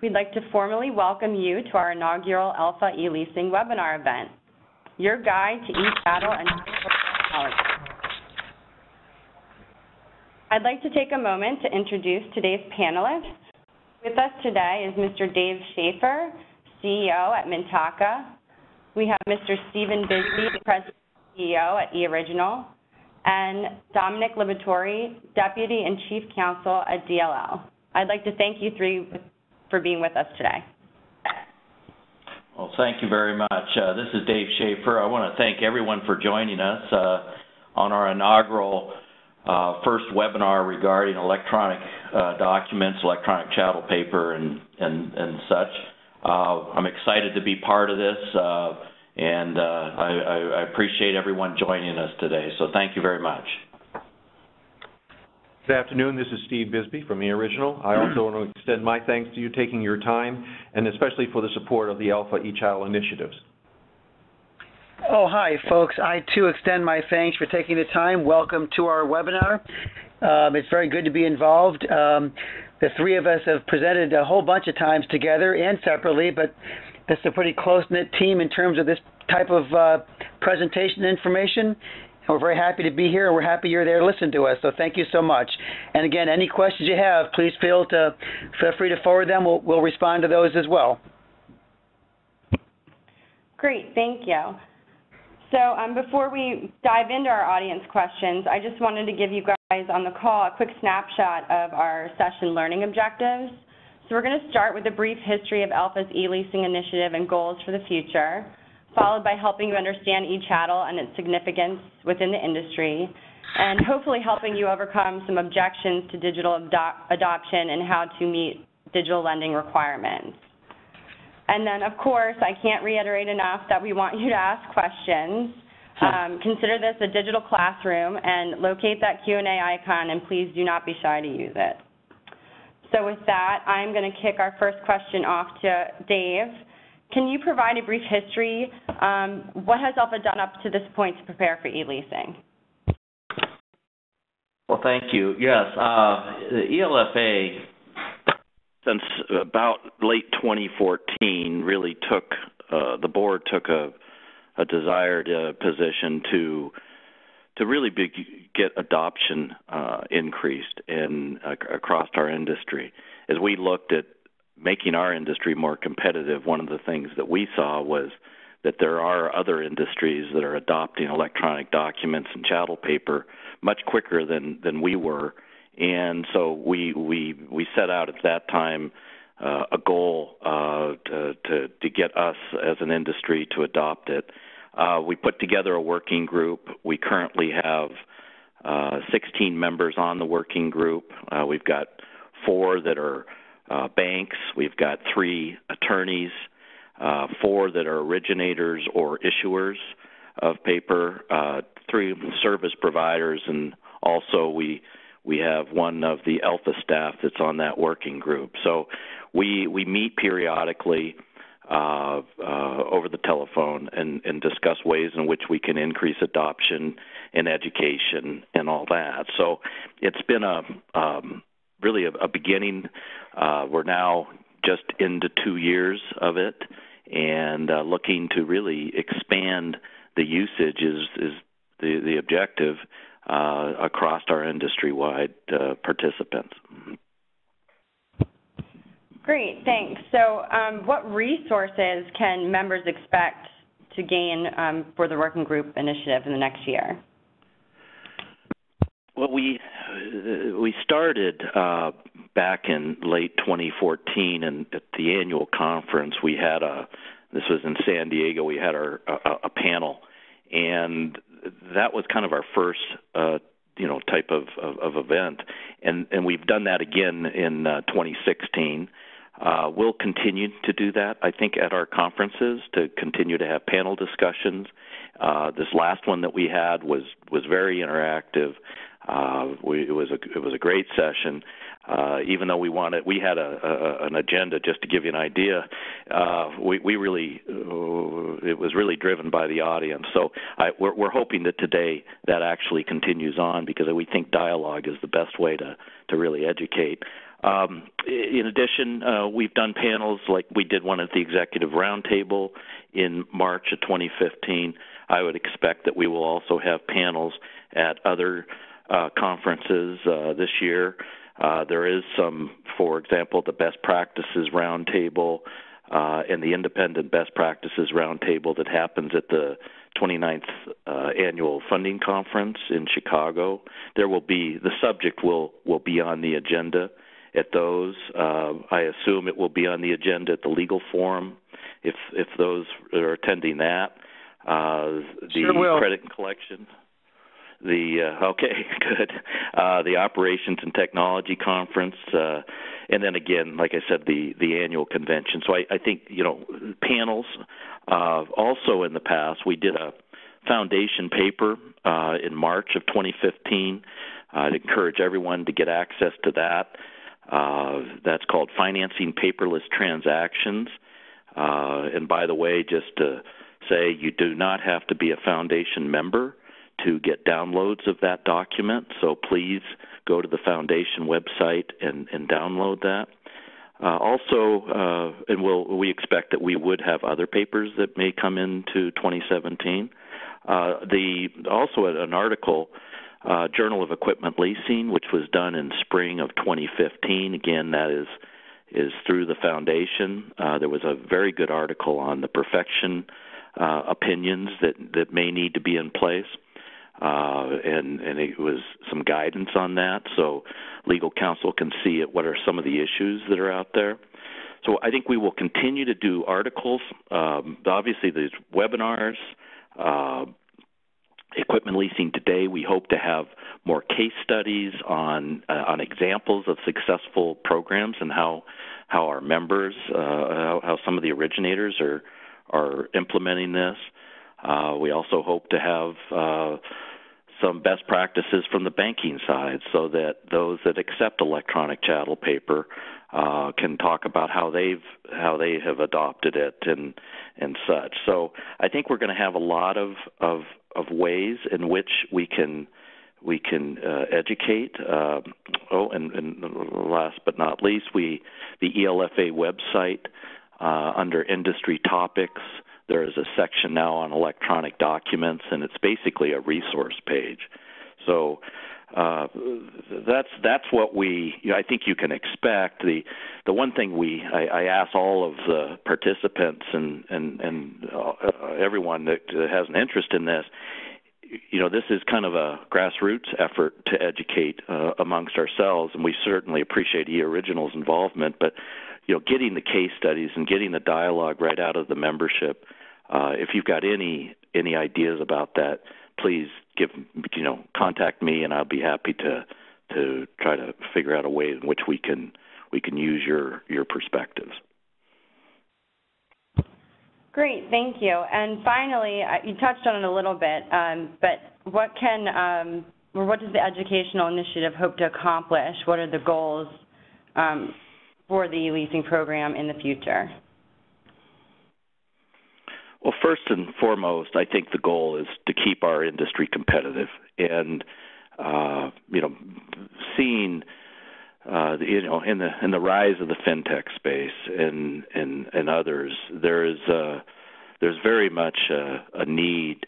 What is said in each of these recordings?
we'd like to formally welcome you to our inaugural ELFA e-leasing webinar event, your guide to eChattel and technology. I'd like to take a moment to introduce today's panelists. With us today is Mr. Dave Schaefer, CEO at Mintaka. We have Mr. Stephen Bisbee, President and CEO at eOriginal, and Dominic Liberatore, Deputy and Chief Counsel at DLL. I'd like to thank you three for being with us today. Well, thank you very much. This is Dave Schaefer. I want to thank everyone for joining us on our inaugural first webinar regarding electronic documents, electronic chattel paper, and such. I'm excited to be part of this, and I appreciate everyone joining us today. So thank you very much. Good afternoon. This is Steve Bisbee from eOriginal. I also want to extend my thanks to you taking your time, and especially for the support of the ELFA eChattel initiatives. Oh, hi, folks. I, too, extend my thanks for taking the time. Welcome to our webinar. It's very good to be involved. The three of us have presented a whole bunch of times together and separately, but it's a pretty close-knit team in terms of this type of presentation information. We're very happy to be here, and we're happy you're there to listen to us, so thank you so much. And again, any questions you have, please feel free to forward them. We'll respond to those as well. Great, thank you. So before we dive into our audience questions, I just wanted to give you guys on the call a quick snapshot of our session learning objectives. So we're going to start with a brief history of ELFA's e-leasing initiative and goals for the future, followed by helping you understand eChattel and its significance within the industry, and hopefully helping you overcome some objections to digital adoption and how to meet digital lending requirements. And then, of course, I can't reiterate enough that we want you to ask questions. Consider this a digital classroom, and locate that Q&A icon, and please do not be shy to use it. So with that, I'm going to kick our first question off to Dave. Can you provide a brief history? What has ELFA done up to this point to prepare for e-leasing? Well, thank you. Yes, the ELFA, since about late 2014, really took, the board took a desired position to really get adoption increased across our industry. As we looked at making our industry more competitive, one of the things that we saw was that there are other industries that are adopting electronic documents and chattel paper much quicker than we were. And so we set out at that time a goal to get us as an industry to adopt it. We put together a working group. We currently have 16 members on the working group. We've got 4 that are banks. We've got 3 attorneys, 4 that are originators or issuers of paper, 3 service providers, and also we have one of the ELFA staff that's on that working group. So we meet periodically over the telephone and discuss ways in which we can increase adoption and education and all that. So it's been really a beginning. We're now just into 2 years of it, and looking to really expand the usage is the objective across our industry-wide participants. Great, thanks. So what resources can members expect to gain for the working group initiative in the next year? Well, we started back in late 2014, and at the annual conference we had this was in San Diego, we had a panel, and that was kind of our first type of event, and we've done that again in 2016. We'll continue to do that, I think, at our conferences, to continue to have panel discussions. This last one that we had was very interactive. It was a great session. Even though we had an agenda, just to give you an idea. It was really driven by the audience. So we're hoping that today that actually continues on, because we think dialogue is the best way to really educate. In addition, we've done panels like we did one at the Executive Roundtable in March of 2015. I would expect that we will also have panels at other conferences this year. There is some, for example, the Best Practices Roundtable and the Independent Best Practices Roundtable that happens at the 29th Annual Funding Conference in Chicago. There will be, the subject will be on the agenda at those. I assume it will be on the agenda at the Legal Forum if those are attending that. Sure Credit and Collection. Okay, good. The Operations and Technology Conference, and then again, like I said, the annual convention. So I think, panels. Also in the past, we did a foundation paper in March of 2015. I'd encourage everyone to get access to that. That's called Financing Paperless Transactions. And by the way, just to say, you do not have to be a foundation member to get downloads of that document, so please go to the Foundation website and download that. We expect that we would have other papers that may come into 2017. Also an article, Journal of Equipment Leasing, which was done in spring of 2015. Again, that is through the Foundation. There was a very good article on the perfection opinions that may need to be in place. And it was some guidance on that, so legal counsel can see what are some of the issues that are out there. So I think we will continue to do articles. Obviously, there's webinars, Equipment Leasing Today. We hope to have more case studies on examples of successful programs and how our members, how some of the originators are implementing this. We also hope to have some best practices from the banking side so that those that accept electronic chattel paper can talk about how they have adopted it and such. So I think we're going to have a lot of ways in which we can educate. And last but not least, the ELFA website under Industry Topics. There is a section now on electronic documents, and it's basically a resource page. So that's what I think you can expect. The one thing I ask all of the participants and everyone that has an interest in this, this is kind of a grassroots effort to educate amongst ourselves, and we certainly appreciate eOriginal's involvement, but getting the case studies and getting the dialogue right out of the membership. If you've got any ideas about that, please contact me, and I'll be happy to try to figure out a way in which we can use your perspectives. Great, thank you. And finally, you touched on it a little bit, but what does the educational initiative hope to accomplish? What are the goals for the leasing program in the future? Well, first and foremost, I think the goal is to keep our industry competitive, and seeing in the rise of the fintech space and others, there's very much a need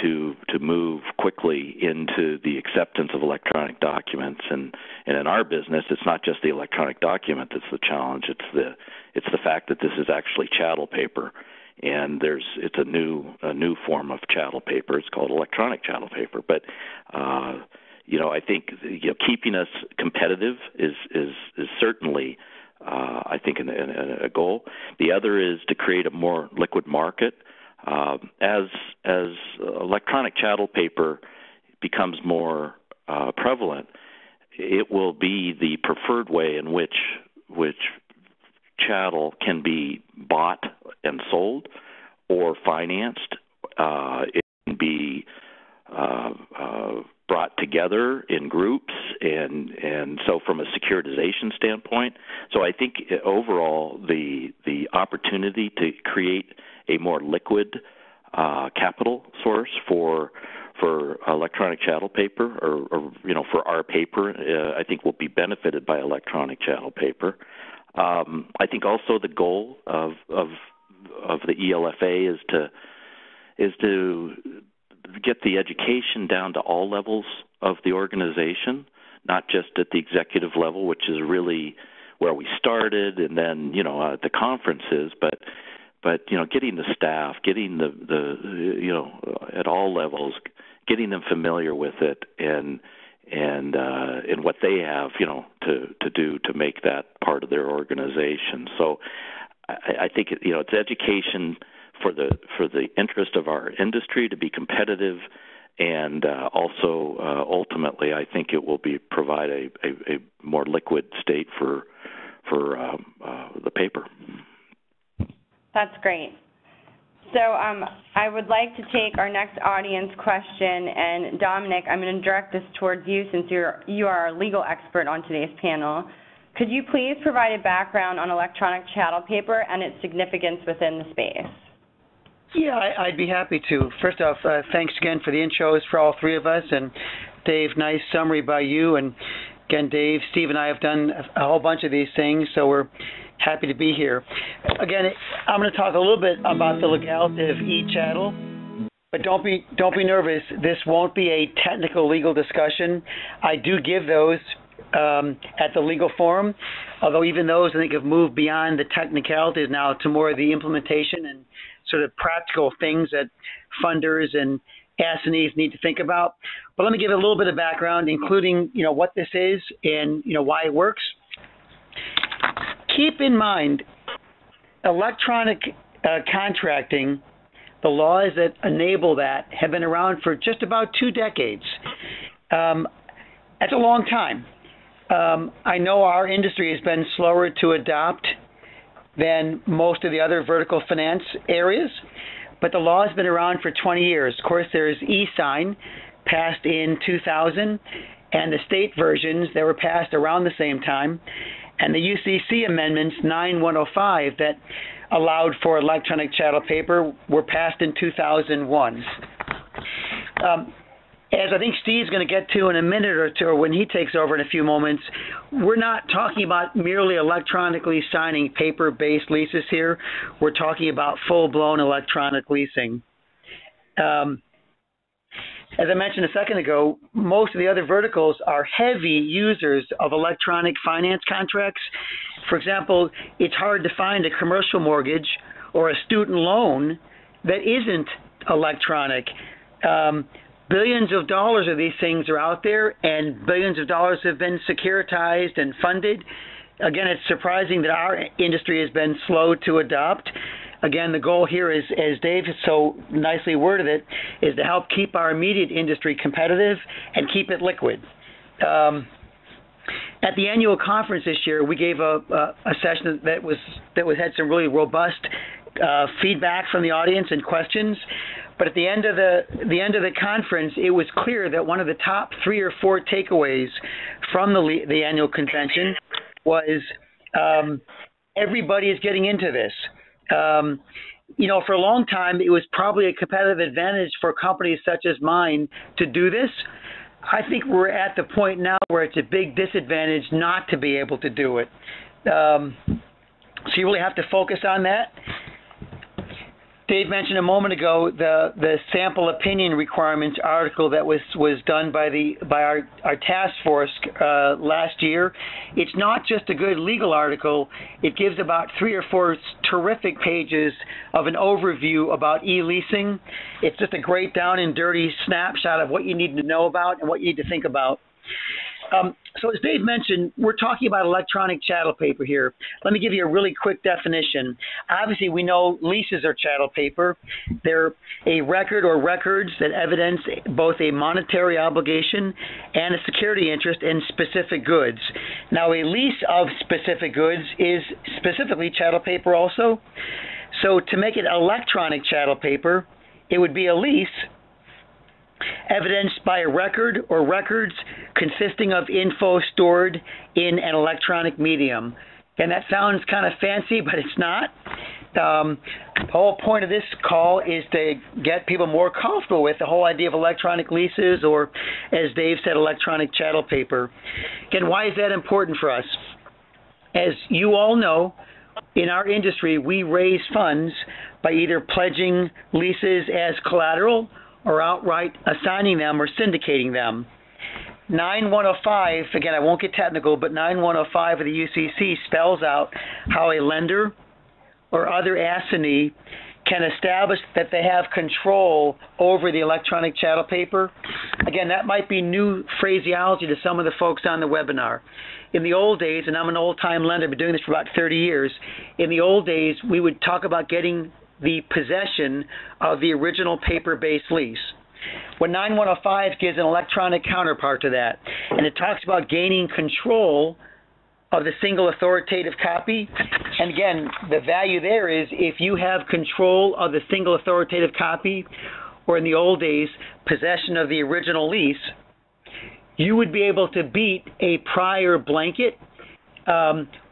to move quickly into the acceptance of electronic documents, and in our business, it's not just the electronic document that's the challenge. It's the fact that this is actually chattel paper. And it's a new form of chattel paper. It's called electronic chattel paper. But I think keeping us competitive is certainly I think a goal. The other is to create a more liquid market. As electronic chattel paper becomes more prevalent, it will be the preferred way in which chattel can be bought and sold or financed. It can be brought together in groups, and so from a securitization standpoint. So I think overall the opportunity to create a more liquid capital source for for electronic chattel paper, or for our paper, I think will be benefited by electronic chattel paper. I think also the goal of the ELFA is to get the education down to all levels of the organization, not just at the executive level, which is really where we started, and then at the conferences, but getting the staff, getting the at all levels, getting them familiar with it, and what they have to do to make that part of their organization. So I think it's education for the interest of our industry to be competitive, and also ultimately I think it will provide a more liquid state for the paper. That's great. So I would like to take our next audience question, and Dominic, I'm going to direct this towards you since you are our legal expert on today's panel. Could you please provide a background on electronic chattel paper and its significance within the space? Yeah, I'd be happy to. First off, thanks again for the intros for all three of us, and Dave, nice summary by you. And again, Dave, Steve, and I have done a whole bunch of these things, so we're happy to be here. Again, I'm going to talk a little bit about the legality of eChattle, but don't be nervous. This won't be a technical legal discussion. I do give those at the legal forum, although even those I think have moved beyond the technicalities now to more of the implementation and sort of practical things that funders and S&Es need to think about. But let me give a little bit of background, including what this is and why it works. Keep in mind, electronic contracting, the laws that enable that have been around for just about 2 decades. That's a long time. I know our industry has been slower to adopt than most of the other vertical finance areas, but the law has been around for 20 years. Of course, there's e-sign, passed in 2000, and the state versions that were passed around the same time, and the UCC amendments 9105 that allowed for electronic chattel paper were passed in 2001. As I think Steve's going to get to in a minute or two, or when he takes over in a few moments, we're not talking about merely electronically signing paper-based leases here. We're talking about full-blown electronic leasing. As I mentioned a second ago, most of the other verticals are heavy users of electronic finance contracts. For example, it's hard to find a commercial mortgage or a student loan that isn't electronic. Billions of dollars of these things are out there, and billions of dollars have been securitized and funded. Again, it's surprising that our industry has been slow to adopt. Again, the goal here is, as Dave has so nicely worded it, is to help keep our immediate industry competitive and keep it liquid. At the annual conference this year, we gave a session that had some really robust feedback from the audience and questions. But at the end of the conference, it was clear that one of the top 3 or 4 takeaways from the annual convention was everybody is getting into this. For a long time, it was probably a competitive advantage for companies such as mine to do this. I think we're at the point now where it's a big disadvantage not to be able to do it. So you really have to focus on that. Dave mentioned a moment ago the sample opinion requirements article that was done by our task force last year. It's not just a good legal article. It gives about 3 or 4 terrific pages of an overview about e-leasing. It's just a great down and dirty snapshot of what you need to know about and what you need to think about. So as Dave mentioned, we're talking about electronic chattel paper here. Let me give you a really quick definition. Obviously, we know leases are chattel paper. They're a record or records that evidence both a monetary obligation and a security interest in specific goods. Now, a lease of specific goods is specifically chattel paper also. So to make it electronic chattel paper, it would be a lease evidenced by a record or records consisting of info stored in an electronic medium. And that sounds kind of fancy, but it's not. The whole point of this call is to get people more comfortable with the whole idea of electronic leases, or, as Dave said, electronic chattel paper. Again, why is that important for us? As you all know, in our industry, we raise funds by either pledging leases as collateral or outright assigning them or syndicating them. 9105, again, I won't get technical, but 9105 of the UCC spells out how a lender or other assignee can establish that they have control over the electronic chattel paper. Again, that might be new phraseology to some of the folks on the webinar. In the old days, and I'm an old-time lender, I've been doing this for about 30 years, in the old days, we would talk about getting the possession of the original paper-based lease. What 9105 gives an electronic counterpart to that, and it talks about gaining control of the single authoritative copy. And again, the value there is if you have control of the single authoritative copy, or in the old days, possession of the original lease, you would be able to beat a prior blanket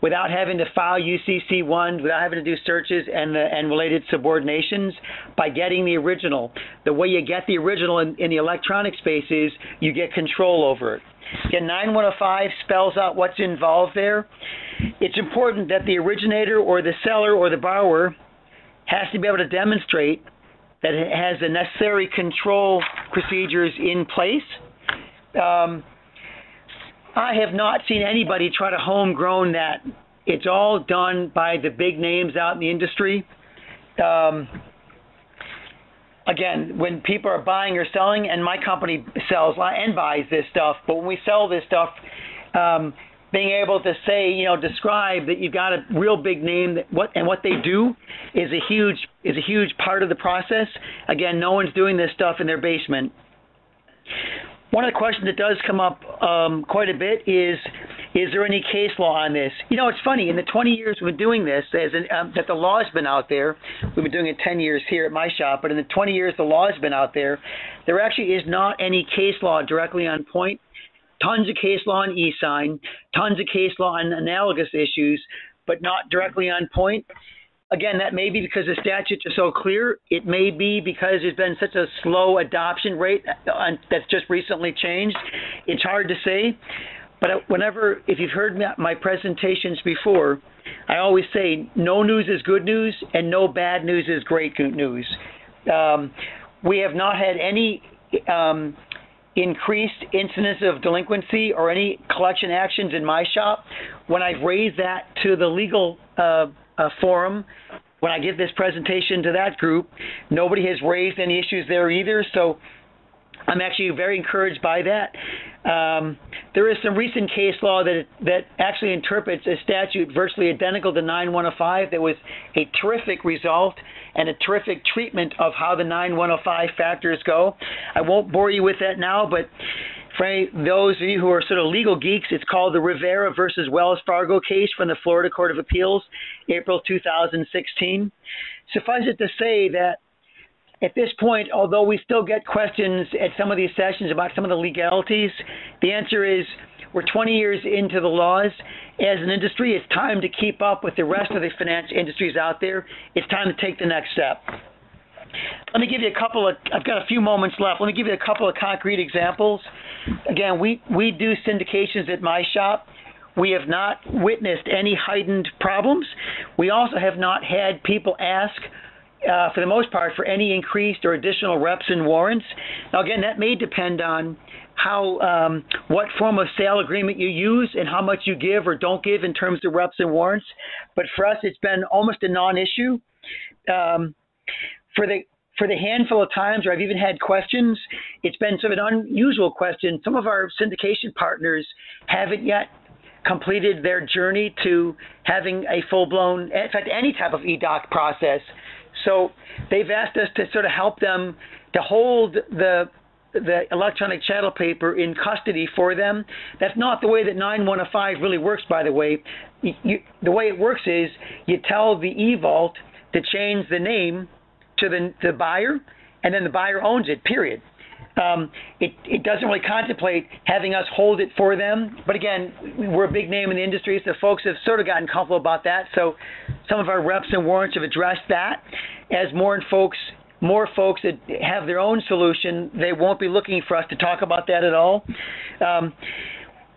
without having to file UCC1, without having to do searches and related subordinations, by getting the original. The way you get the original in the electronic space is you get control over it. Again, 9105 spells out what's involved there. It's important that the originator or the seller or the borrower has to be able to demonstrate that it has the necessary control procedures in place. I have not seen anybody try to homegrown that. It's all done by the big names out in the industry. Again, when people are buying or selling, and my company sells and buys this stuff, but when we sell this stuff, being able to say, describe that you've got a real big name, what they do is a huge part of the process. Again, no one's doing this stuff in their basement. One of the questions that does come up quite a bit is there any case law on this? It's funny, in the 20 years we've been doing this, that the law's been out there, we've been doing it 10 years here at my shop, but in the 20 years the law's been out there, there actually is not any case law directly on point. Tons of case law on e-sign, tons of case law on analogous issues, but not directly on point. Again, that may be because the statutes are so clear. It may be because there's been such a slow adoption rate that's just recently changed. It's hard to say. But if you've heard my presentations before, I always say no news is good news and no bad news is great news. We have not had any increased incidence of delinquency or any collection actions in my shop. When I've raised that to the legal forum, when I give this presentation to that group, nobody has raised any issues there either. So I'm actually very encouraged by that. There is some recent case law that actually interprets a statute virtually identical to 9105 that was a terrific result and a terrific treatment of how the 9105 factors go. I won't bore you with that now, but for those of you who are sort of legal geeks, it's called the Rivera versus Wells Fargo case from the Florida Court of Appeals, April 2016. Suffice it to say that at this point, although we still get questions at some of these sessions about some of the legalities, the answer is we're 20 years into the laws. As an industry, it's time to keep up with the rest of the finance industries out there. It's time to take the next step. Let me give you I've got a few moments left. Let me give you a couple of concrete examples. Again, we do syndications at my shop. We have not witnessed any heightened problems. We also have not had people ask, for the most part, for any increased or additional reps and warrants. Now, again, that may depend on what form of sale agreement you use and how much you give or don't give in terms of reps and warrants. But for us, it's been almost a non-issue. For the handful of times where I've even had questions, it's been sort of an unusual question. Some of our syndication partners haven't yet completed their journey to having a full-blown, in fact, any type of e-doc process. So they've asked us to sort of help them to hold the electronic chattel paper in custody for them. That's not the way that 9105 really works, by the way. The way it works is you tell the e-vault to change the name to the buyer, and then the buyer owns it, period. It doesn't really contemplate having us hold it for them. But again, we're a big name in the industry, so folks have sort of gotten comfortable about that. So some of our reps and warrants have addressed that. As more folks that have their own solution, they won't be looking for us to talk about that at all.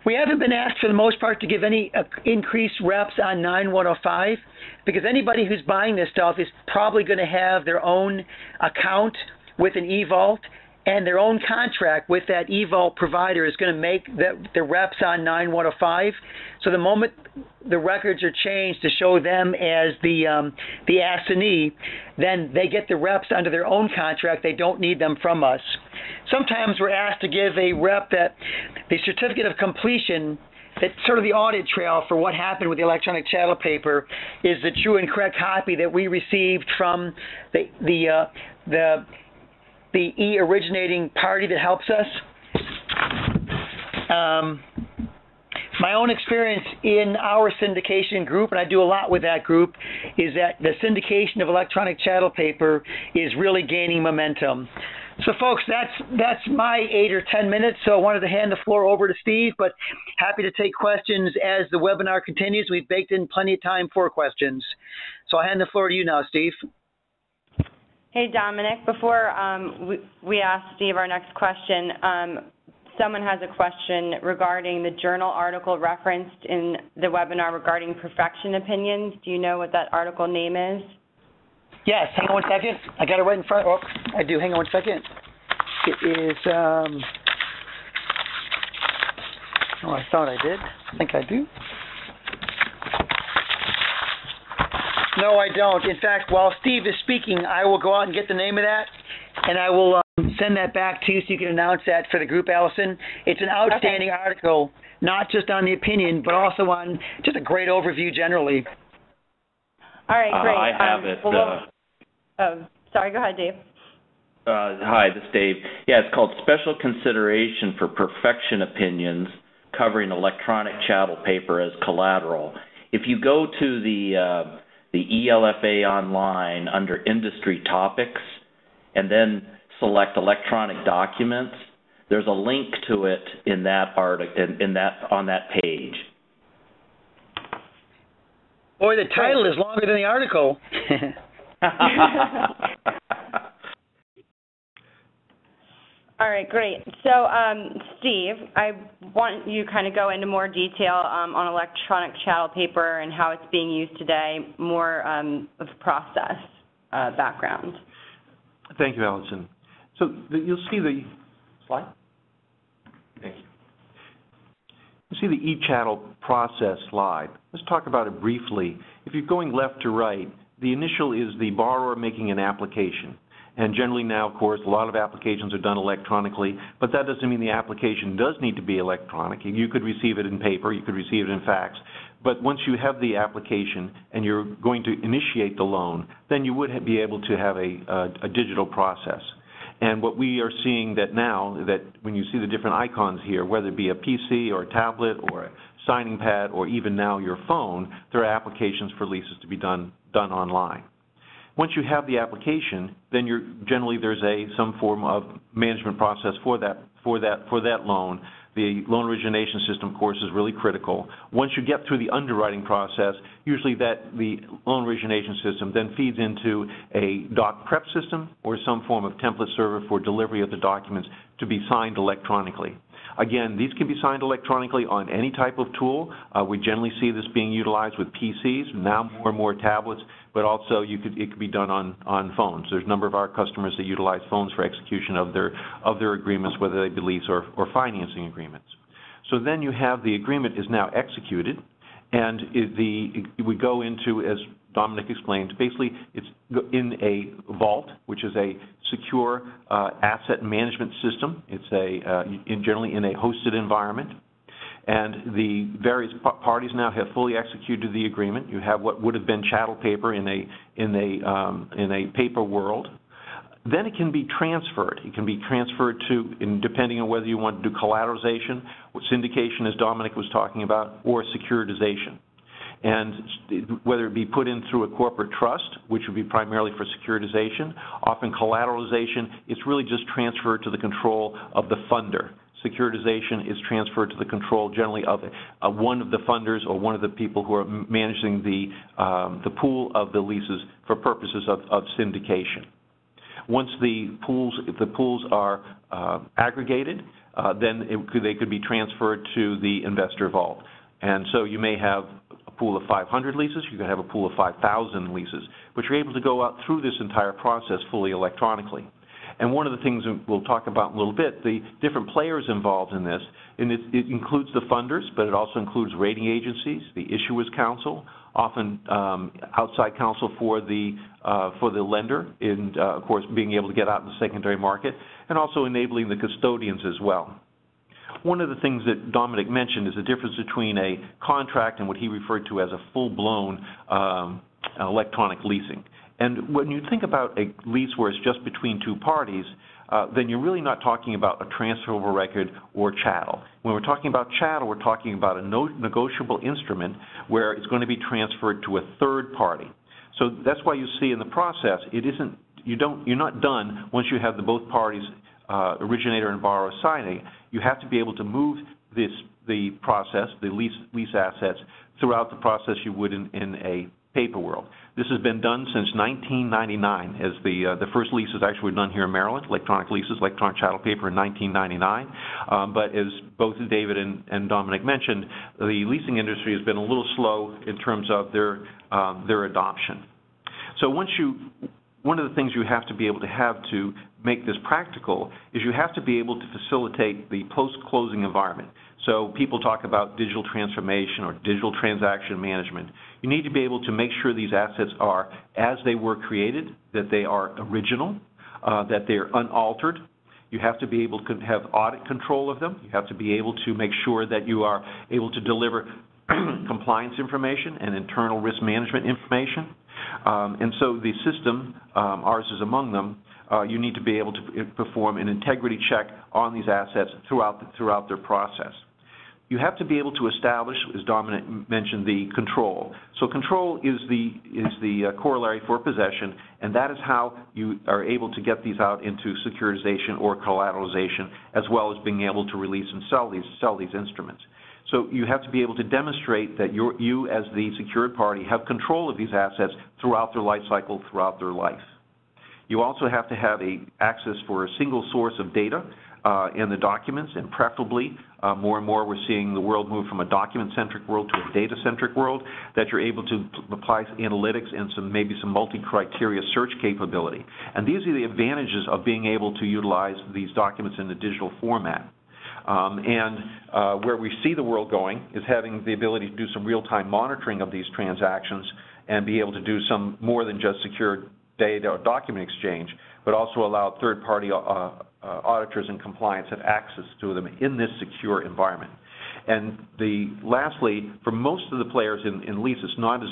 We haven't been asked, for the most part, to give any increased reps on 9105, because anybody who's buying this stuff is probably going to have their own account with an eVault, and their own contract with that eVault provider is going to make the reps on 9105. So the moment the records are changed to show them as the assignee, then they get the reps under their own contract. They don't need them from us. Sometimes we're asked to give a rep that the certificate of completion, that's sort of the audit trail for what happened with the electronic chattel paper, is the true and correct copy that we received from the e-originating party that helps us. My own experience in our syndication group, and I do a lot with that group, is that the syndication of electronic chattel paper is really gaining momentum. So folks, that's my 8 or 10 minutes, so I wanted to hand the floor over to Steve, but happy to take questions as the webinar continues. We've baked in plenty of time for questions. So I'll hand the floor to you now, Steve. Hey, Dominic, before we ask Steve our next question, someone has a question regarding the journal article referenced in the webinar regarding perfection opinions. Do you know what that article name is? Yes, hang on one second. I got it right in front. Oh, I do. Hang on one second. It is, oh, I thought I did. I think I do. No, I don't. In fact, while Steve is speaking, I will go out and get the name of that, and I will send that back to you so you can announce that for the group, Allison. It's an outstanding article, not just on the opinion, but also on just a great overview generally. All right, great. I have it. Sorry, go ahead, Dave. Hi, this is Dave. Yeah, it's called Special Consideration for Perfection Opinions Covering Electronic Chattel Paper as Collateral. If you go to the ELFA online under Industry Topics and then select Electronic Documents, there's a link to it in that article, on that page. Boy, the title is longer than the article. All right, great. So, Steve, I want you to kind of go into more detail on electronic chattel paper and how it's being used today, more of the process background. Thank you, Allison. So you'll see the slide. Thank you. You see the eChattle process slide. Let's talk about it briefly. If you're going left to right, the initial is the borrower making an application. And generally now, of course, a lot of applications are done electronically, but that doesn't mean the application does need to be electronic. You could receive it in paper, you could receive it in fax, but once you have the application and you're going to initiate the loan, then you would be able to have a digital process. And what we are seeing that now, that when you see the different icons here, whether it be a PC or a tablet or a signing pad or even now your phone, there are applications for leases to be done online. Once you have the application, then generally there's some form of management process for that loan. The loan origination system, of course, is really critical. Once you get through the underwriting process, usually the loan origination system then feeds into a doc prep system or some form of template server for delivery of the documents to be signed electronically. Again, these can be signed electronically on any type of tool. We generally see this being utilized with PCs, now more and more tablets, but also it could be done on phones. There's a number of our customers that utilize phones for execution of their agreements, whether they be lease or financing agreements. So then you have the agreement is now executed, and we go into, as Dominic explained, basically it's in a vault, which is a secure asset management system. It's generally in a hosted environment. And the various parties now have fully executed the agreement. You have what would have been chattel paper in a paper world. Then it can be transferred. It can be transferred depending on whether you want to do collateralization, syndication, as Dominic was talking about, or securitization. and whether it be put in through a corporate trust, which would be primarily for securitization, often collateralization, it's really just transferred to the control of the funder. Securitization is transferred to the control generally of one of the funders or one of the people who are managing the pool of the leases for purposes of syndication. Once the pools are aggregated, then they could be transferred to the investor vault. And so you may have a pool of 500 leases, you could have a pool of 5,000 leases, but you're able to go out through this entire process fully electronically. And one of the things we'll talk about in a little bit, the different players involved in this, and it includes the funders, but it also includes rating agencies, the issuers council, often outside counsel for the lender, in of course being able to get out in the secondary market, and also enabling the custodians as well. One of the things that Dominic mentioned is the difference between a contract and what he referred to as a full-blown electronic leasing. And when you think about a lease where it's just between two parties, then you're really not talking about a transferable record or chattel. When we're talking about chattel, we're talking about a negotiable instrument where it's going to be transferred to a third party. So that's why you see in the process, you're not done once you have both parties, originator and borrower, signing. You have to be able to move the process, the lease assets, throughout the process you would in a paper world. This has been done since 1999, as the first leases actually were done here in Maryland, electronic leases, electronic chattel paper in 1999. But as both David and Dominic mentioned, the leasing industry has been a little slow in terms of their adoption. So one of the things you have to be able to have to make this practical is you have to be able to facilitate the post-closing environment. So people talk about digital transformation or digital transaction management. You need to be able to make sure these assets are as they were created, that they are original, that they're unaltered. You have to be able to have audit control of them. You have to be able to make sure that you are able to deliver compliance information and internal risk management information. And so the system, ours is among them, you need to be able to perform an integrity check on these assets throughout their process. You have to be able to establish, as Dominic mentioned, the control. So control is the corollary for possession, and that is how you are able to get these out into securitization or collateralization, as well as being able to release and sell these instruments. So you have to be able to demonstrate that you as the secured party have control of these assets throughout their life cycle, throughout their life. You also have to have access for a single source of data in the documents, and preferably more and more we're seeing the world move from a document-centric world to a data-centric world, that you're able to apply analytics and maybe some multi-criteria search capability. And these are the advantages of being able to utilize these documents in the digital format. Where we see the world going is having the ability to do some real-time monitoring of these transactions and be able to do some more than just secure data or document exchange, but also allow third-party auditors and compliance have access to them in this secure environment. And lastly, for most of the players in lease, it's not as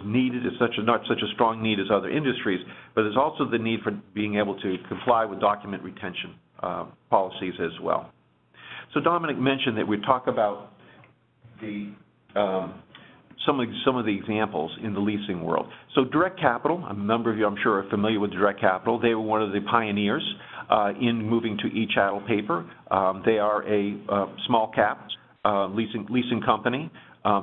needed, not such a strong need as other industries, but there's also the need for being able to comply with document retention policies as well. So Dominic mentioned that we talk about some of the examples in the leasing world. So Direct Capital, a number of you I'm sure are familiar with Direct Capital. They were one of the pioneers in moving to eChattle paper. They are a small cap leasing company.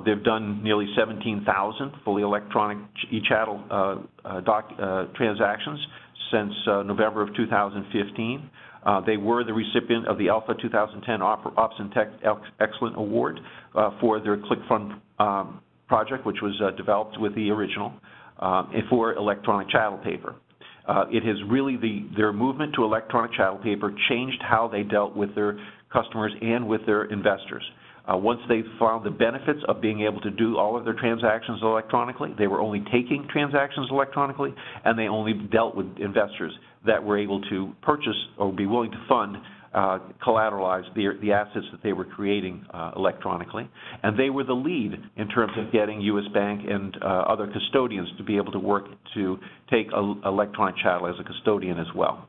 They've done nearly 17,000 fully electronic eChattle transactions since November of 2015. They were the recipient of the ELFA 2010 Ops and Tech Excellent Award for their ClickFund project, which was developed with the original for electronic chattel paper. It has really, their movement to electronic chattel paper changed how they dealt with their customers and with their investors. Once they found the benefits of being able to do all of their transactions electronically, they were only taking transactions electronically, and they only dealt with investors that were able to purchase or be willing to fund, collateralize the assets that they were creating electronically. And they were the lead in terms of getting U.S. Bank and other custodians to be able to work to take electronic chattel as a custodian as well.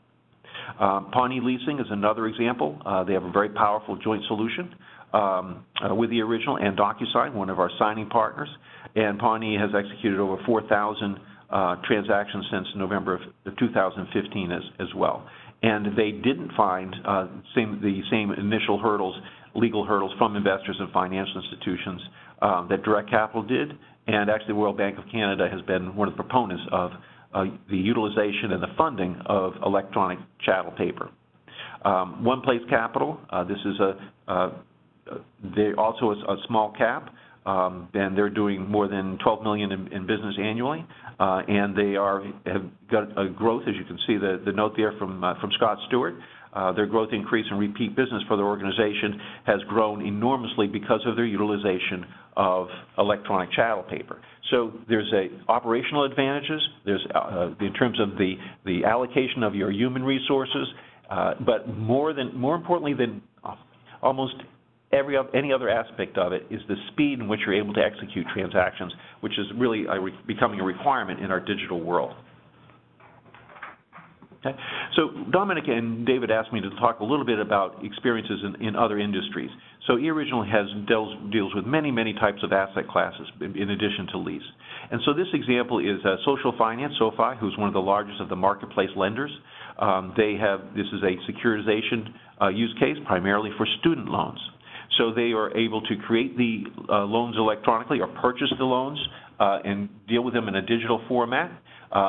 Pawnee Leasing is another example. They have a very powerful joint solution with eOriginal and DocuSign, one of our signing partners, and Pawnee has executed over 4,000 transactions since November of 2015 as well. And they didn't find the same initial hurdles, legal hurdles from investors and financial institutions that Direct Capital did, and actually the Royal Bank of Canada has been one of the proponents of the utilization and the funding of electronic chattel paper. One Place Capital, this is they're also a small cap, and they're doing more than $12 million in business annually, and they have got a growth, as you can see the note there from Scott Stewart. Their growth increase and repeat business for their organization has grown enormously because of their utilization of electronic chattel paper. So there's operational advantages. There's in terms of the allocation of your human resources, but more importantly than almost any other aspect of it is the speed in which you're able to execute transactions, which is really becoming a requirement in our digital world. Okay. So Dominic and David asked me to talk a little bit about experiences in other industries. So eOriginal deals with many, many types of asset classes in addition to lease. And so this example is Social Finance, SoFi, who's one of the largest of the marketplace lenders. This is a securitization use case primarily for student loans. So they are able to create the loans electronically or purchase the loans and deal with them in a digital format.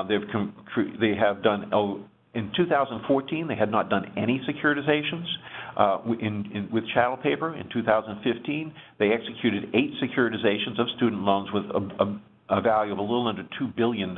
They have done, in 2014, they had not done any securitizations with chattel paper. In 2015, they executed 8 securitizations of student loans with a value of a little under $2 billion.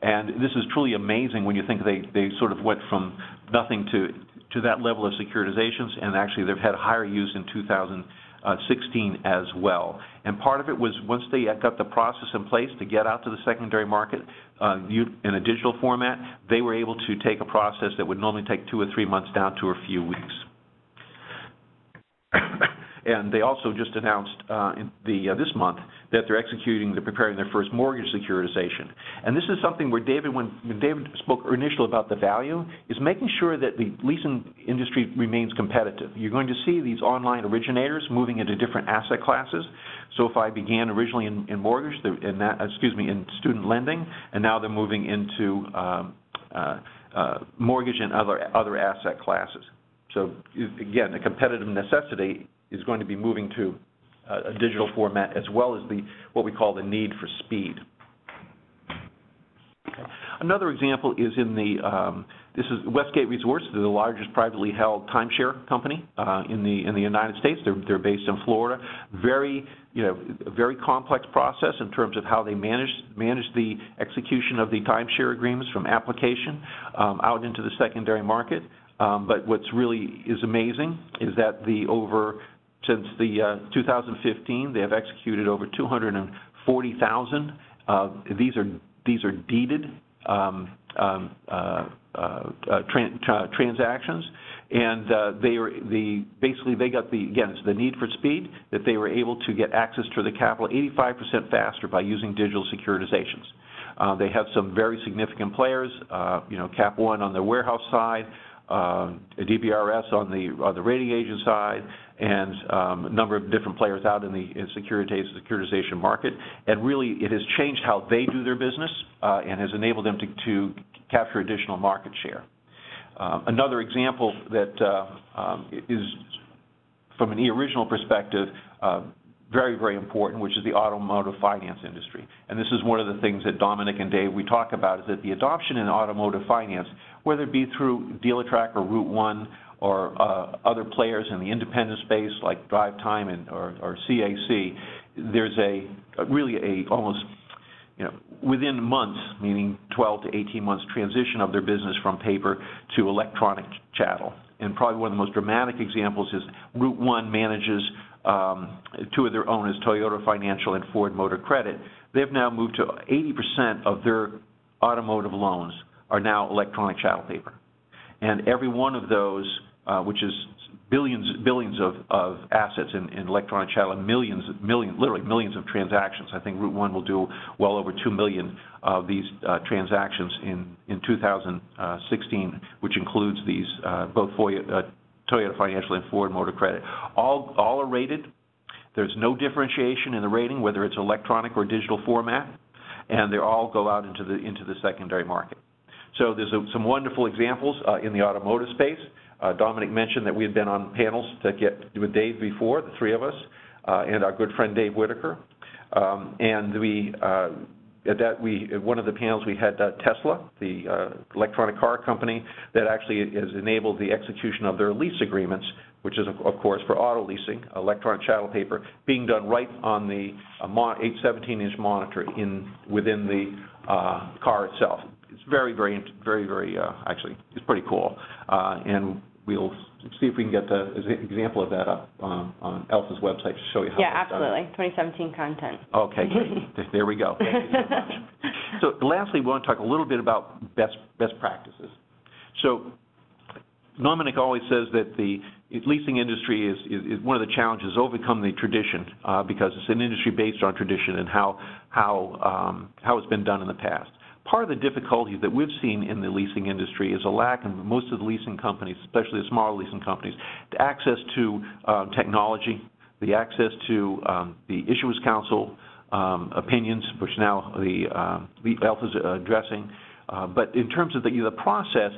And this is truly amazing when you think they sort of went from nothing to that level of securitizations, and actually they've had higher use in 2016 as well. And part of it was once they got the process in place to get out to the secondary market in a digital format, they were able to take a process that would normally take 2 or 3 months down to a few weeks. And they also just announced this month that they're preparing their first mortgage securitization. And this is something where when David spoke initially about the value, is making sure that the leasing industry remains competitive. You're going to see these online originators moving into different asset classes. SoFi began originally in mortgage, in student lending, and now they're moving into mortgage and other asset classes. So again, the competitive necessity is going to be moving to a digital format, as well as what we call the need for speed. Okay. Another example is this is Westgate Resorts. They're the largest privately held timeshare company in the United States. They're based in Florida. Very complex process in terms of how they manage the execution of the timeshare agreements from application out into the secondary market. But what's really is amazing is that since 2015, they have executed over 240,000. These are deeded transactions, and basically they got it's the need for speed, that they were able to get access to the capital 85% faster by using digital securitizations. They have some very significant players, Cap One on the warehouse side, DBRS on the rating agent side, and a number of different players out in the securitization market. And really, it has changed how they do their business and has enabled them to capture additional market share. Another example that is, from an eOriginal perspective, very, very important, which is the automotive finance industry. And this is one of the things that Dominic and Dave, we talk about, is that the adoption in automotive finance, whether it be through DealerTrack or Route 1 or other players in the independent space like DriveTime or CAC, there's almost within months, meaning 12 to 18 months, transition of their business from paper to electronic chattel. And probably one of the most dramatic examples is Route 1 manages 2 of their owners, Toyota Financial and Ford Motor Credit. They've now moved to 80% of their automotive loans are now electronic chattel paper. And every one of those, which is billions of assets in electronic chattel, and literally millions of transactions. I think Route 1 will do well over 2 million of these transactions in 2016, which includes these both Toyota Financial and Ford Motor Credit. All are rated. There's no differentiation in the rating, whether it's electronic or digital format, and they all go out into the secondary market. So there's some wonderful examples in the automotive space. Dominic mentioned that we had been on panels with Dave before, the three of us, and our good friend Dave Whitaker. And one of the panels we had Tesla, the electronic car company, that actually has enabled the execution of their lease agreements, which is, of course, for auto leasing, electronic chattel paper, being done right on the 17-inch monitor within the car itself. It's very, actually, it's pretty cool. And we'll see if we can get an example of that up on ELFA's website to show you how Yeah, absolutely. 2017 content. Okay, great. There we go. Thank you so much. So lastly, we want to talk a little bit about best practices. So Dominic always says that the leasing industry is one of the challenges, overcome the tradition, because it's an industry based on tradition and how it's been done in the past. Part of the difficulty that we've seen in the leasing industry is a lack in most of the leasing companies, especially the smaller leasing companies, the access to technology, the access to the Issuers Council opinions, which now the ELFA is addressing. But in terms of the process,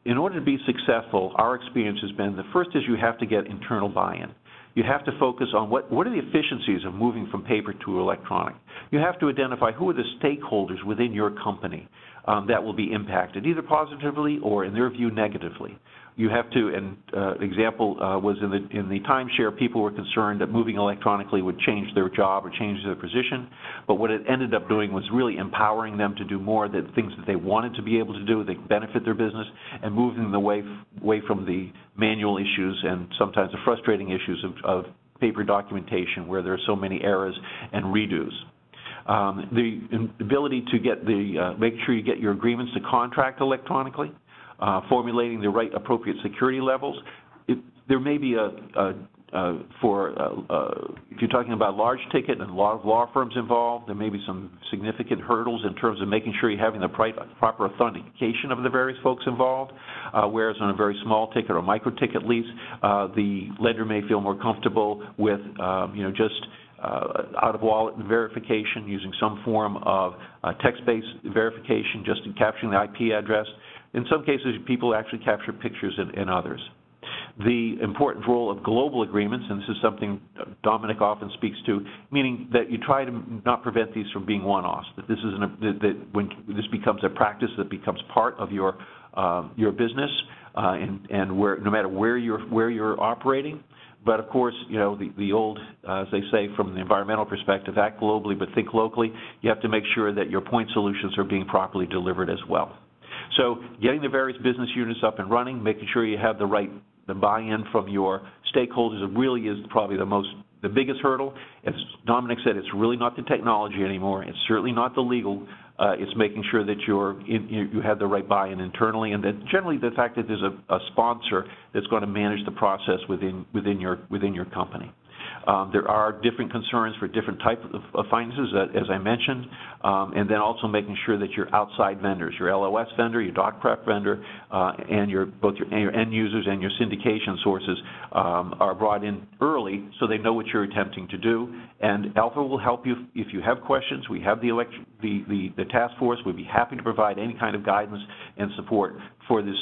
in order to be successful, our experience has been the first is you have to get internal buy-in. You have to focus on what are the efficiencies of moving from paper to electronic. You have to identify who are the stakeholders within your company that will be impacted, either positively or, in their view, negatively. You have to, and example was in the timeshare, people were concerned that moving electronically would change their job or change their position, but what it ended up doing was really empowering them to do more of the things that they wanted to be able to do, that benefit their business, and moving them away from the manual issues and sometimes the frustrating issues of paper documentation where there are so many errors and redos. The ability to get make sure you get your agreements to contract electronically, formulating the right appropriate security levels. There may be if you're talking about large ticket and a lot of law firms involved, there may be some significant hurdles in terms of making sure you're having the proper authentication of the various folks involved, whereas on a very small ticket or micro ticket lease, the lender may feel more comfortable with just out-of-wallet verification using some form of text-based verification, just in capturing the IP address. In some cases, people actually capture pictures in others. The important role of global agreements, and this is something Dominic often speaks to, meaning that you try to not prevent these from being one-offs. That this is that when this becomes a practice that becomes part of your business, and where no matter where you're operating. But of course, the old, as they say, from the environmental perspective, act globally but think locally. You have to make sure that your point solutions are being properly delivered as well. So getting the various business units up and running, making sure you have the buy-in from your stakeholders really is probably the biggest hurdle. As Dominic said, it's really not the technology anymore. It's certainly not the legal. It's making sure that you have the right buy-in internally, and that generally the fact that there's a sponsor that's going to manage the process within your company. There are different concerns for different types of finances, as I mentioned, and then also making sure that your outside vendors, your LOS vendor, your doc prep vendor, and both your end users and your syndication sources are brought in early so they know what you're attempting to do. And ELFA will help you if you have questions. We have the task force. We'd be happy to provide any kind of guidance and support for this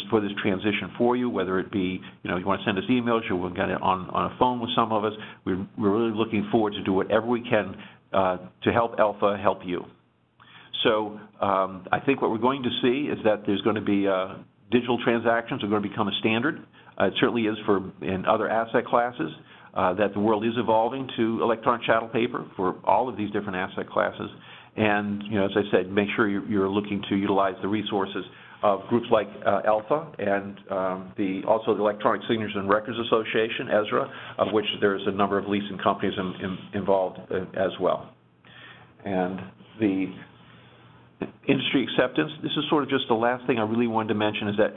transition for you, whether it be, you want to send us emails, or we'll get it on a phone with some of us. We're really looking forward to do whatever we can to help ELFA help you. So I think what we're going to see is that there's going to be digital transactions are going to become a standard. It certainly is in other asset classes, that the world is evolving to electronic chattel paper for all of these different asset classes. And, as I said, make sure you're looking to utilize the resources of groups like ELFA and also the Electronic Signatures and Records Association, ESRA, of which there's a number of leasing companies involved as well. And the industry acceptance, this is sort of just the last thing I really wanted to mention, is that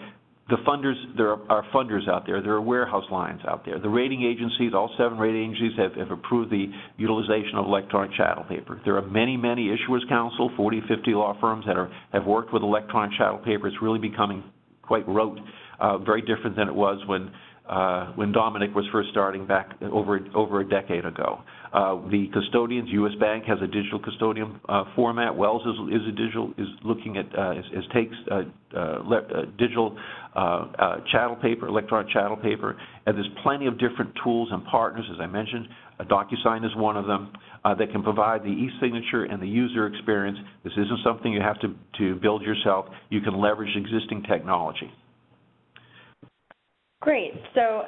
there are funders out there. There are warehouse lines out there. The rating agencies, all 7 rating agencies, have approved the utilization of electronic chattel paper. There are many Issuers Council, 40, 50 law firms that have worked with electronic chattel paper. It's really becoming quite rote, very different than it was when when Dominic was first starting back over a decade ago. The custodians, U.S. Bank has a digital custodian format. Wells is looking at takes digital chattel paper, electronic chattel paper, and there's plenty of different tools and partners, as I mentioned. DocuSign is one of them that can provide the e-signature and the user experience. This isn't something you have to build yourself. You can leverage existing technology. Great. So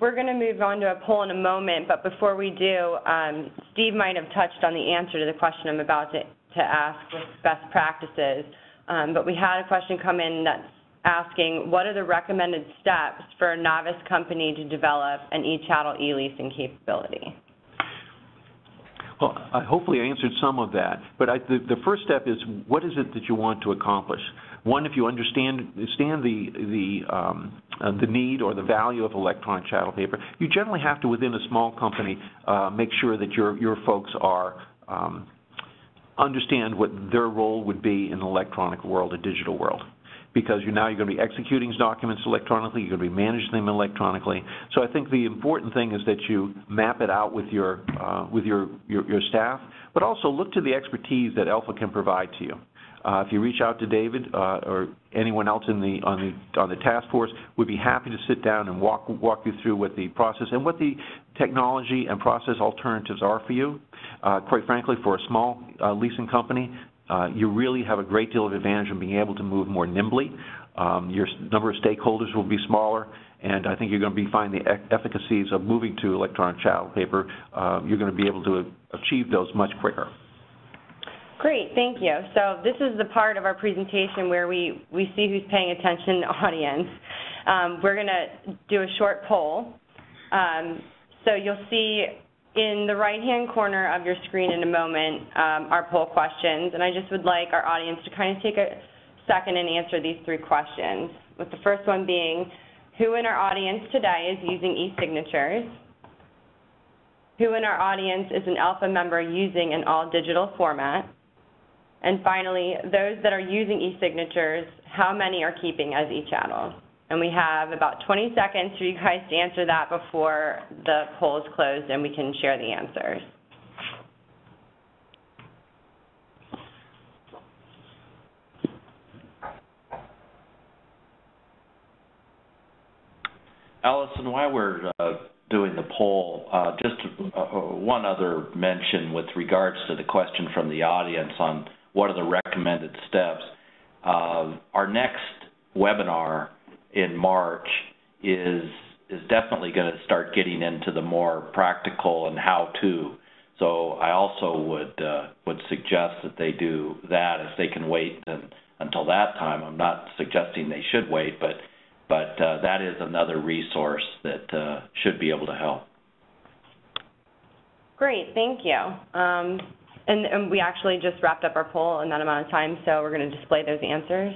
we're going to move on to a poll in a moment, but before we do, Steve might have touched on the answer to the question I'm about to ask with best practices, but we had a question come in that's asking, what are the recommended steps for a novice company to develop an eChattel e-leasing capability? Well, hopefully I answered some of that, but the first step is, what is it that you want to accomplish? One, if you understand the need or the value of electronic chattel paper, you generally have to, within a small company, make sure that your folks are understand what their role would be in an electronic world, a digital world. Because now you're going to be executing documents electronically, you're going to be managing them electronically. So I think the important thing is that you map it out with your staff, but also look to the expertise that ELFA can provide to you. If you reach out to David or anyone else on the task force, we'd be happy to sit down and walk you through what the process and what the technology and process alternatives are for you. Quite frankly, for a small leasing company, you really have a great deal of advantage in being able to move more nimbly. Your number of stakeholders will be smaller, and I think you're going to find the efficacies of moving to electronic chattel paper. You're going to be able to achieve those much quicker. Great, thank you. So this is the part of our presentation where we see who's paying attention in the audience. We're going to do a short poll. So you'll see in the right-hand corner of your screen in a moment our poll questions, and I just would like our audience to kind of take a second and answer these three questions, with the first one being, who in our audience today is using e-signatures? Who in our audience is an ELFA member using an all-digital format? And finally, those that are using e-signatures, how many are keeping as eChattel? And we have about 20 seconds for you guys to answer that before the poll is closed and we can share the answers. Allison, while we're doing the poll, just one other mention with regards to the question from the audience on what are the recommended steps. Our next webinar in March is definitely going to start getting into the more practical and how-to. So I also would suggest that they do that if they can wait until that time. I'm not suggesting they should wait, but that is another resource that should be able to help. Great, thank you. And we actually just wrapped up our poll in that amount of time, so we're going to display those answers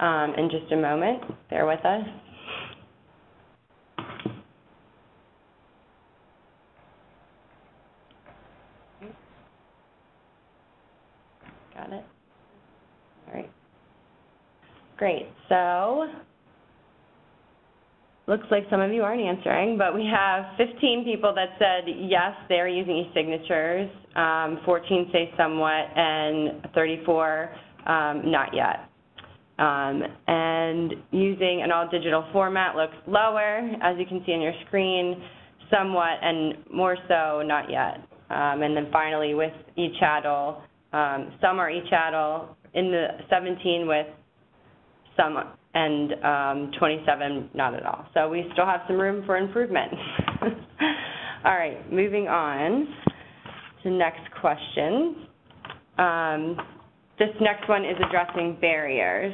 in just a moment. Bear with us. Got it? All right. Great. So looks like some of you aren't answering, but we have 15 people that said yes, they're using e-signatures, 14 say somewhat, and 34 not yet. And using an all-digital format looks lower, as you can see on your screen, somewhat, and more so, not yet. And then finally, with eChattel, some are eChattel, in the 17 with some, and 27 not at all. So we still have some room for improvement. All right, moving on to the next question. This next one is addressing barriers.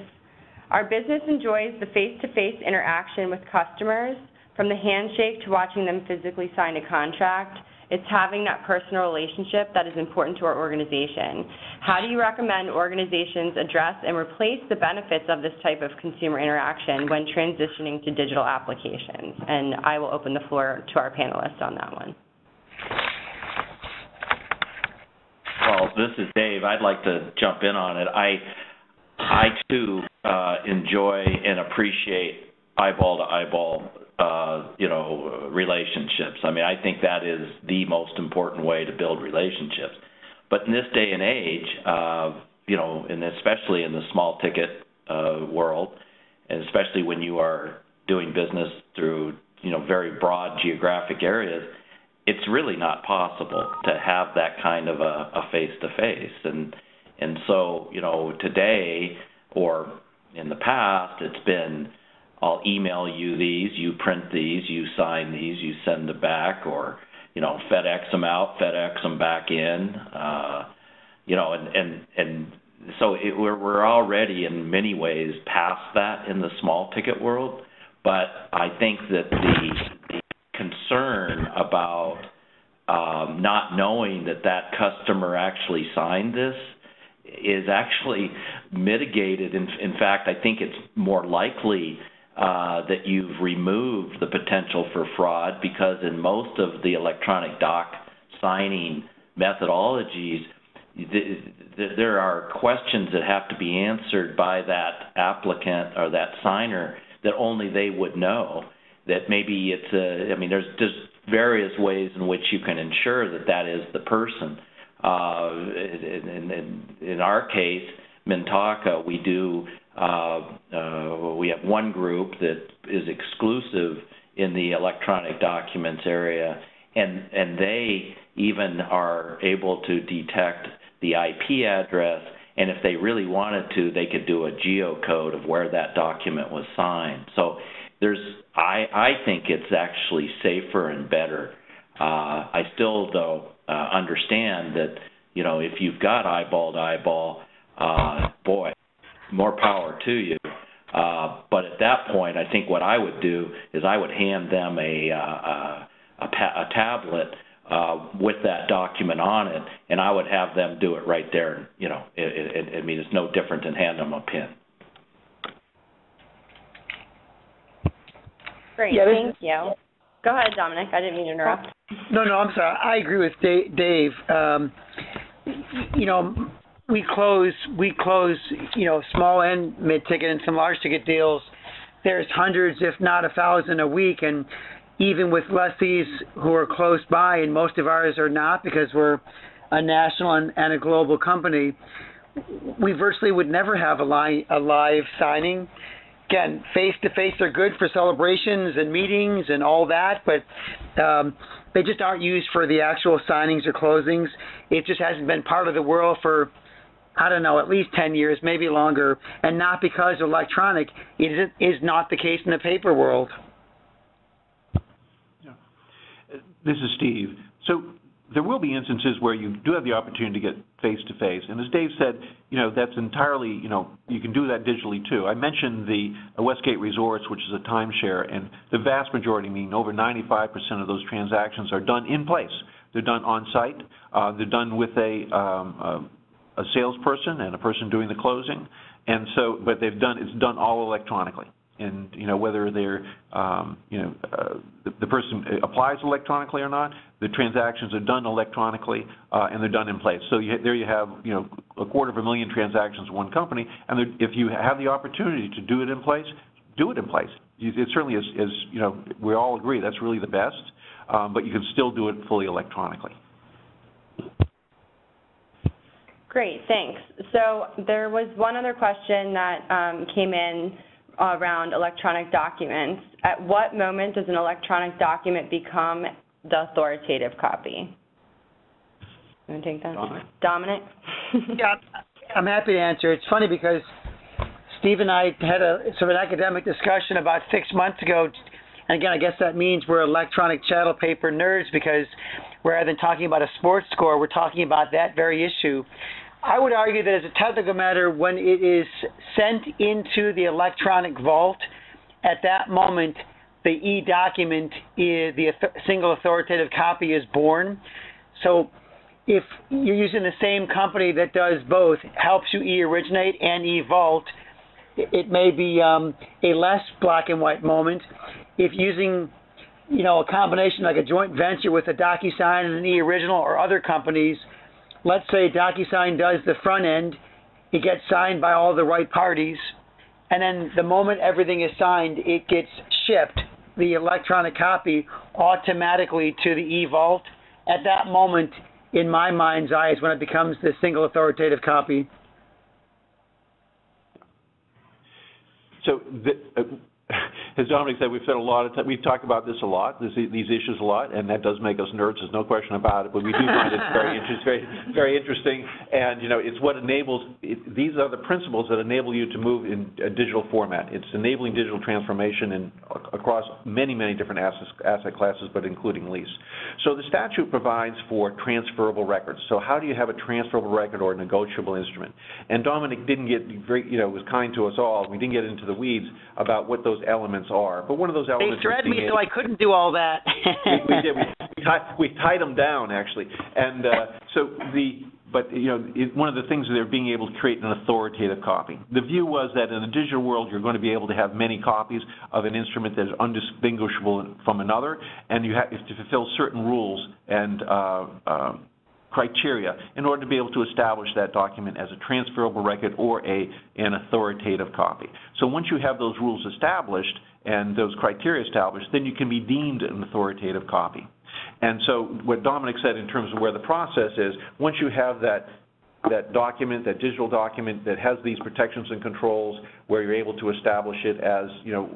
Our business enjoys the face-to-face interaction with customers, from the handshake to watching them physically sign a contract. It's having that personal relationship that is important to our organization. How do you recommend organizations address and replace the benefits of this type of consumer interaction when transitioning to digital applications? And I will open the floor to our panelists on that one. Well, this is Dave. I'd like to jump in on it. I too enjoy and appreciate eyeball-to-eyeball relationships. I mean, I think that is the most important way to build relationships. But in this day and age, and especially in the small ticket world, and especially when you are doing business through, very broad geographic areas, it's really not possible to have that kind of a face-to-face. And so, today or in the past, it's been, I'll email you these, you print these, you sign these, you send them back, or, FedEx them out, FedEx them back in, and so we're already in many ways past that in the small ticket world. But I think that the concern about not knowing that customer actually signed this is actually mitigated. In fact, I think it's more likely that you've removed the potential for fraud, because in most of the electronic doc signing methodologies, there are questions that have to be answered by that applicant or that signer that only they would know. That maybe there's just various ways in which you can ensure that is the person. In our case, Mintaka, we have one group that is exclusive in the electronic documents area, and they even are able to detect the IP address, and if they really wanted to, they could do a geocode of where that document was signed. So I think it's actually safer and better. I still, though, understand that, if you've got eyeball to eyeball, boy, more power to you. But at that point, I think what I would do is I would hand them a tablet with that document on it, and I would have them do it right there. It's no different than handing them a pin. Great, thank you. Go ahead, Dominic. I didn't mean to interrupt. No, I'm sorry. I agree with Dave. We close, small and mid-ticket and some large ticket deals. There's hundreds, if not 1,000 a week, and even with lessees who are close by, and most of ours are not because we're a national and a global company, we virtually would never have a live signing. Again, face-to-face are good for celebrations and meetings and all that, but they just aren't used for the actual signings or closings. It just hasn't been part of the world for, I don't know, at least 10 years, maybe longer, and not because electronic. It is not the case in the paper world. Yeah. This is Steve. So there will be instances where you do have the opportunity to get face-to-face. And as Dave said, that's entirely, you can do that digitally too. I mentioned the Westgate Resorts, which is a timeshare, and the vast majority, meaning over 95% of those transactions are done in place. They're done on-site. They're done with a salesperson and a person doing the closing. And so, but it's done all electronically. And, whether they're, the person applies electronically or not, the transactions are done electronically, and they're done in place. So there you have, 250,000 transactions in one company, and if you have the opportunity to do it in place, do it in place. It certainly is, we all agree that's really the best, but you can still do it fully electronically. Great, thanks. So there was one other question that came in around electronic documents. At what moment does an electronic document become the authoritative copy? You want to take that? Dominic? Yeah, I'm happy to answer. It's funny because Steve and I had a sort of an academic discussion about 6 months ago, and again, I guess that means we're electronic chattel paper nerds, because rather than talking about a sports score, we're talking about that very issue. I would argue that as a technical matter, when it is sent into the electronic vault, at that moment, the e-document, the single authoritative copy is born. So if you're using the same company that does both, helps you e-originate and e-vault, it may be a less black and white moment. If using, a combination like a joint venture with a DocuSign and an e-original or other companies, let's say DocuSign does the front end, it gets signed by all the right parties, and then the moment everything is signed, it gets shipped the electronic copy automatically to the eVault, at that moment, in my mind's eye, is when it becomes the single authoritative copy. So, as Dominic said, we've spent a lot of time, we've talked about this a lot, these issues a lot, and that does make us nerds, there's no question about it, but we do find it very interesting, and, you know, it's what enables, these are the principles that enable you to move in a digital format. It's enabling digital transformation across many, many different asset classes, but including lease. So the statute provides for transferable records. So how do you have a transferable record or a negotiable instrument? And Dominic didn't get very, you know, was kind to us all. We didn't get into the weeds about what those elements are. But one of those elements. They thread me so I couldn't do all that. we did. We tied them down, actually. And but you know, one of the things is they're being able to create an authoritative copy. The view was that in the digital world, you're going to be able to have many copies of an instrument that is undistinguishable from another, and you have to fulfill certain rules and criteria in order to be able to establish that document as a transferable record or an authoritative copy. So once you have those rules established and those criteria established, then you can be deemed an authoritative copy. And so what Dominic said in terms of where the process is, once you have that document, that digital document that has these protections and controls where you're able to establish it as, you know,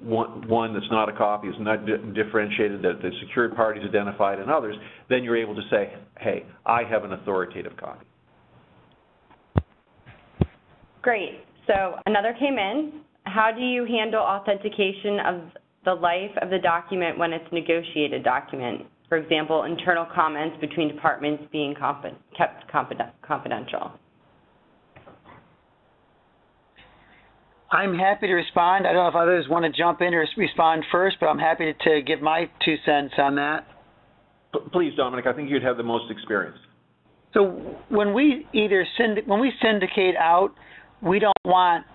one that's not a copy, is not differentiated, that the secured parties identified and others, then you're able to say, hey, I have an authoritative copy. Great. So another came in. How do you handle authentication of the life of the document when it's a negotiated document? For example, internal comments between departments being kept confidential. I'm happy to respond. I don't know if others want to jump in or respond first, but I'm happy to give my 2 cents on that. Please, Dominic, I think you'd have the most experience. So when we syndicate out, we don't want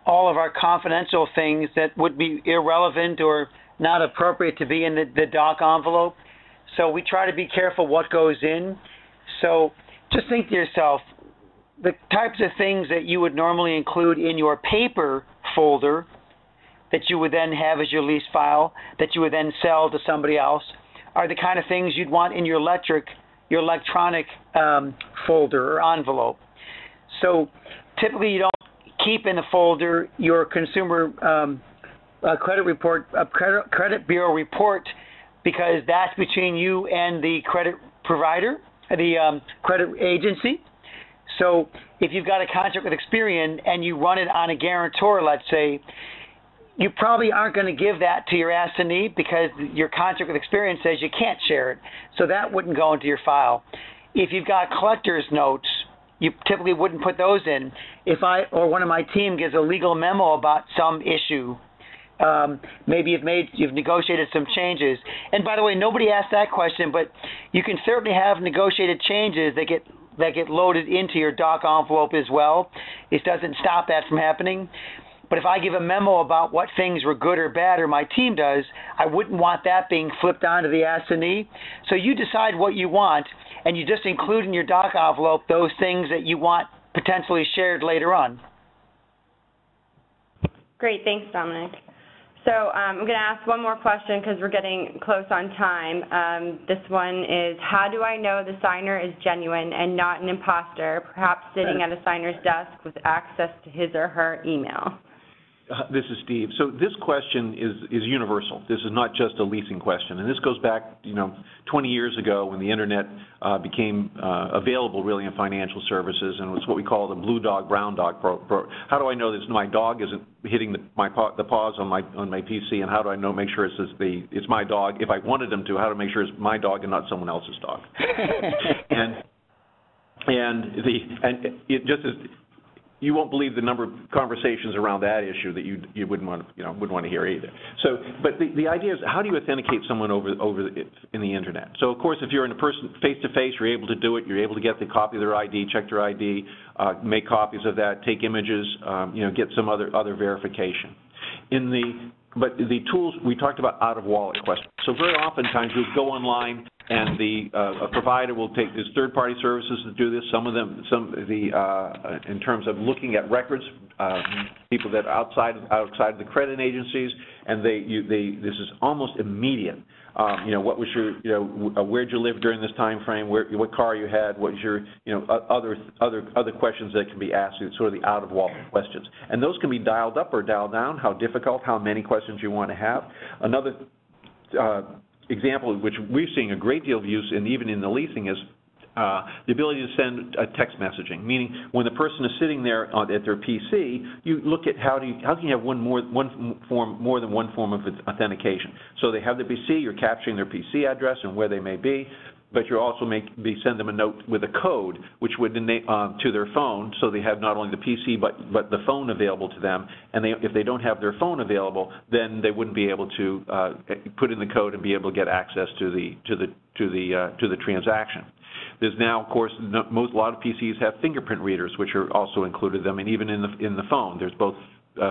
all of our confidential things that would be irrelevant or not appropriate to be in the doc envelope. So we try to be careful what goes in. So just think to yourself, the types of things that you would normally include in your paper folder that you would then have as your lease file, that you would then sell to somebody else, are the kind of things you'd want in your electronic folder or envelope. So typically you don't keep in the folder your consumer credit bureau report, because that's between you and the credit provider, the credit agency. So if you've got a contract with Experian and you run it on a guarantor, let's say, you probably aren't going to give that to your assignee because your contract with Experian says you can't share it. So that wouldn't go into your file. If you've got collector's notes, you typically wouldn't put those in. If I or one of my team gives a legal memo about some issue, maybe you've negotiated some changes. And by the way, nobody asked that question, but you can certainly have negotiated changes that get loaded into your doc envelope as well. It doesn't stop that from happening. But if I give a memo about what things were good or bad, or my team does, I wouldn't want that being flipped onto the assignee. So you decide what you want, and you just include in your doc envelope those things that you want potentially shared later on. Great, thanks, Dominic. So I'm going to ask one more question because we're getting close on time. This one is, how do I know the signer is genuine and not an imposter, perhaps sitting at a signer's desk with access to his or her email? This is Steve. So this question is universal. This is not just a leasing question, and this goes back, 20 years ago when the internet became available really in financial services, and it was what we call the blue dog, brown dog. How do I know that my dog isn't hitting the paws on my PC, and how do I know make sure it's my dog? If I wanted them to, how to make sure it's my dog and not someone else's dog? You won't believe the number of conversations around that issue that you wouldn't want to hear either. So, but the idea is, how do you authenticate someone over in the internet? So, of course, if you're in a person face to face, you're able to do it. You're able to get the copy of their ID, check their ID, make copies of that, take images, get some other verification. But the tools we talked about, out of wallet questions. So very oftentimes you'll go online and a provider will take these third-party services to do this. Some of them, in terms of looking at records, people that are outside of the credit agencies, and this is almost immediate. What was your, where'd you live during this time frame? What car you had? What was your, other questions that can be asked, sort of the out-of-wall questions. And those can be dialed up or dialed down, how difficult, how many questions you want to have. Another example, which we're seeing a great deal of use, and even in the leasing, is the ability to send text messaging. Meaning, when the person is sitting there at their PC, you look at how can you have more than one form of authentication. So they have the PC, you're capturing their PC address and where they may be, but you also send them a note with a code, which would to their phone, so they have not only the PC but the phone available to them. And if they don't have their phone available, then they wouldn't be able to put in the code and be able to get access to the transaction. There's now, of course, a lot of PCs have fingerprint readers, which are also included them, and even in the phone, there's both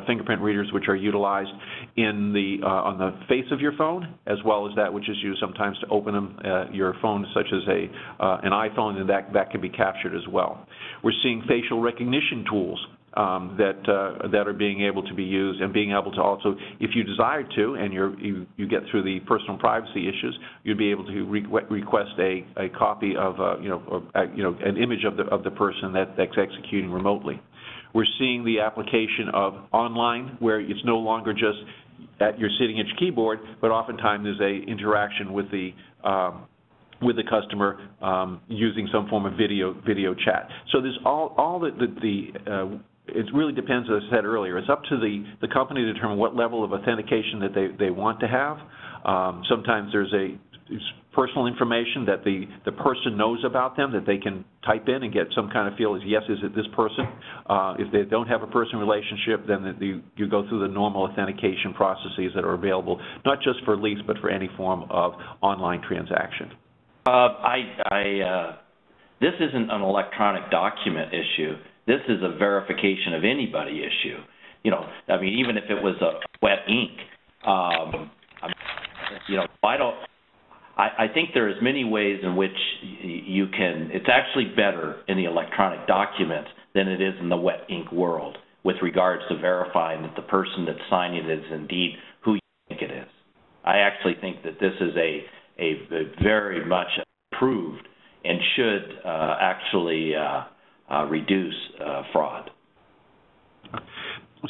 fingerprint readers which are utilized on the face of your phone, as well as that which is used sometimes to open your phone, such as an iPhone, and that can be captured as well. We're seeing facial recognition tools that are being able to be used, and being able to also, if you desire to, and you get through the personal privacy issues, you'd be able to request a copy of an image of the person that's executing remotely. We're seeing the application of online, where it's no longer just you're sitting at your keyboard, but oftentimes there's a interaction with the customer using some form of video chat. So there's all it really depends, as I said earlier. It's up to the company to determine what level of authentication that they want to have. Sometimes there's personal information that the person knows about them that they can type in and get some kind of feel as, yes, is it this person? If they don't have a personal relationship, then you go through the normal authentication processes that are available, not just for lease, but for any form of online transaction. This isn't an electronic document issue. This is a verification of anybody issue. Even if it was a wet ink, I think there is many ways in which you can. It's actually better in the electronic document than it is in the wet ink world, with regards to verifying that the person that's signing it is indeed who you think it is. I actually think that this is a very much improved and should actually reduce fraud.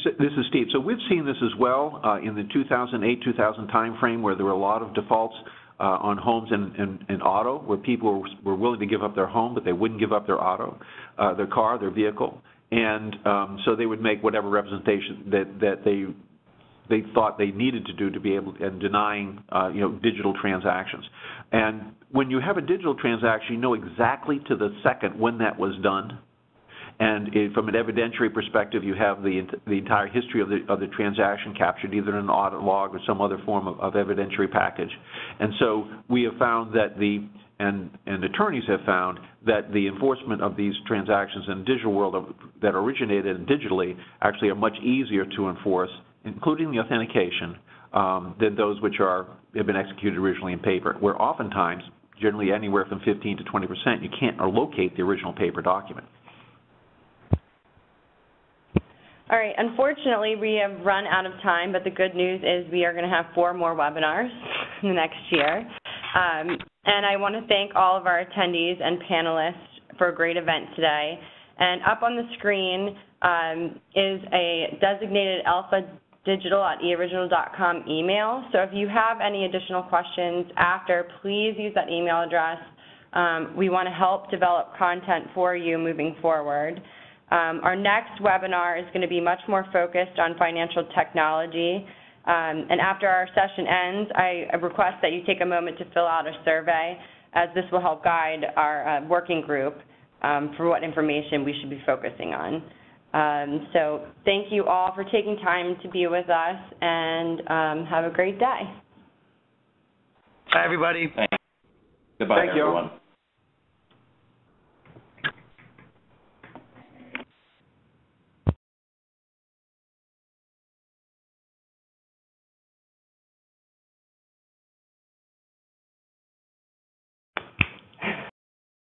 So this is Steve. So we've seen this as well in the 2008-2000 time frame, where there were a lot of defaults on homes and auto, where people were willing to give up their home, but they wouldn't give up their auto, their car, their vehicle, and so they would make whatever representation that they thought they needed to do to be able, and denying digital transactions. And when you have a digital transaction, you know exactly to the second when that was done. And from an evidentiary perspective, you have the entire history of the transaction captured either in an audit log or some other form of evidentiary package. And so we have found that and attorneys have found that the enforcement of these transactions in the digital world that originated digitally actually are much easier to enforce, including the authentication, than those which have been executed originally in paper, where oftentimes, generally anywhere from 15 to 20%, you can't locate the original paper document. All right, unfortunately, we have run out of time, but the good news is we are going to have 4 more webinars next year. And I want to thank all of our attendees and panelists for a great event today. And up on the screen is a designated ELFA digital@eoriginal.com email. So if you have any additional questions after, please use that email address. We want to help develop content for you moving forward. Our next webinar is going to be much more focused on financial technology. And after our session ends, I request that you take a moment to fill out a survey, as this will help guide our working group for what information we should be focusing on. So thank you all for taking time to be with us, and have a great day. Bye, everybody. Thanks. Goodbye, everyone.